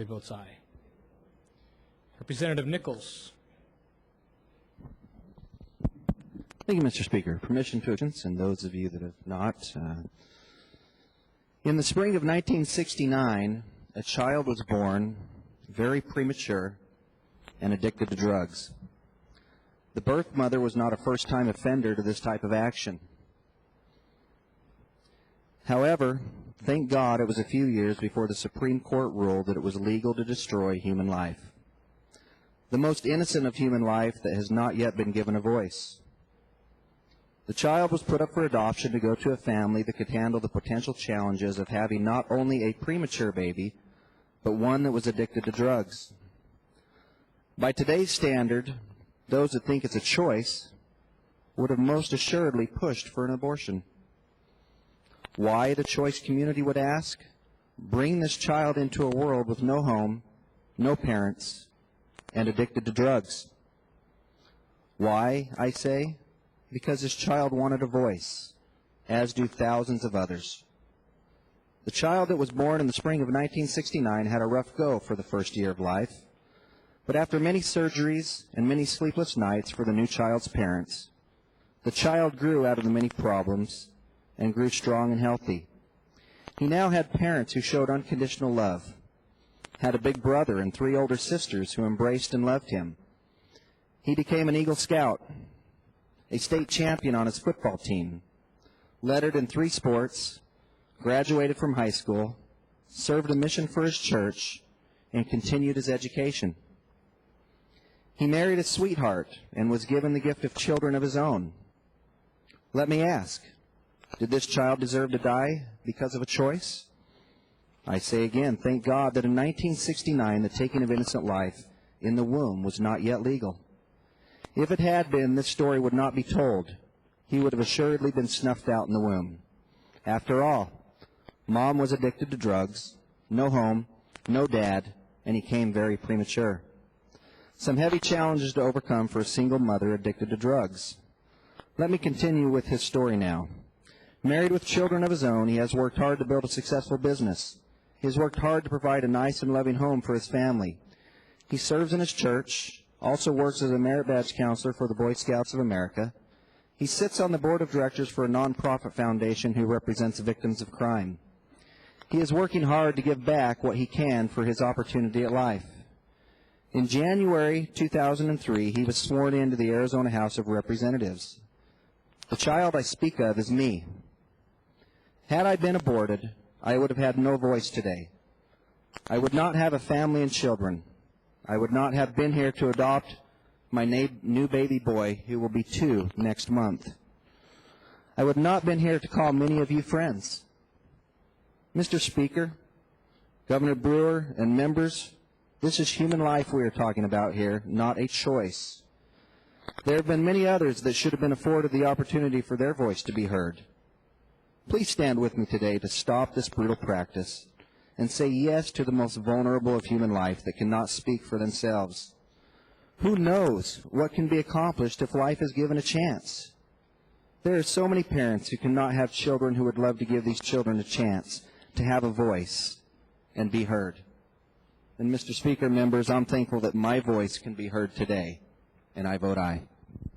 Votes aye. Representative Nichols. Thank you, Mr. Speaker. Permission to and those of you that have not. In the spring of 1969, a child was born very premature and addicted to drugs. The birth mother was not a first-time offender to this type of action. However, thank God it was a few years before the Supreme Court ruled that it was legal to destroy human life, the most innocent of human life that has not yet been given a voice. The child was put up for adoption to go to a family that could handle the potential challenges of having not only a premature baby, but one that was addicted to drugs. By today's standard, those that think it's a choice would have most assuredly pushed for an abortion. Why, the choice community would ask? Bring this child into a world with no home, no parents, and addicted to drugs. Why, I say? Because this child wanted a voice, as do thousands of others. The child that was born in the spring of 1969 had a rough go for the first year of life, but after many surgeries and many sleepless nights for the new child's parents, the child grew out of the many problems and grew strong and healthy. He now had parents who showed unconditional love, had a big brother and 3 older sisters who embraced and loved him. He became an Eagle Scout, a state champion on his football team, lettered in 3 sports, graduated from high school, served a mission for his church, and continued his education. He married a sweetheart and was given the gift of children of his own. Let me ask, did this child deserve to die because of a choice? I say again, thank God that in 1969 the taking of innocent life in the womb was not yet legal. If it had been, this story would not be told. He would have assuredly been snuffed out in the womb. After all, Mom was addicted to drugs, no home, no dad, and he came very premature. Some heavy challenges to overcome for a single mother addicted to drugs. Let me continue with his story now. Married with children of his own, he has worked hard to build a successful business. He has worked hard to provide a nice and loving home for his family. He serves in his church, also works as a merit badge counselor for the Boy Scouts of America. He sits on the board of directors for a nonprofit foundation who represents victims of crime. He is working hard to give back what he can for his opportunity at life. In January 2003, he was sworn into the Arizona House of Representatives. The child I speak of is me. Had I been aborted, I would have had no voice today. I would not have a family and children. I would not have been here to adopt my new baby boy, who will be 2 next month. I would not have been here to call many of you friends. Mr. Speaker, Governor Brewer, and members, this is human life we are talking about here, not a choice. There have been many others that should have been afforded the opportunity for their voice to be heard. Please stand with me today to stop this brutal practice and say yes to the most vulnerable of human life that cannot speak for themselves. Who knows what can be accomplished if life is given a chance? There are so many parents who cannot have children who would love to give these children a chance to have a voice and be heard. And Mr. Speaker, members, I'm thankful that my voice can be heard today, and I vote aye.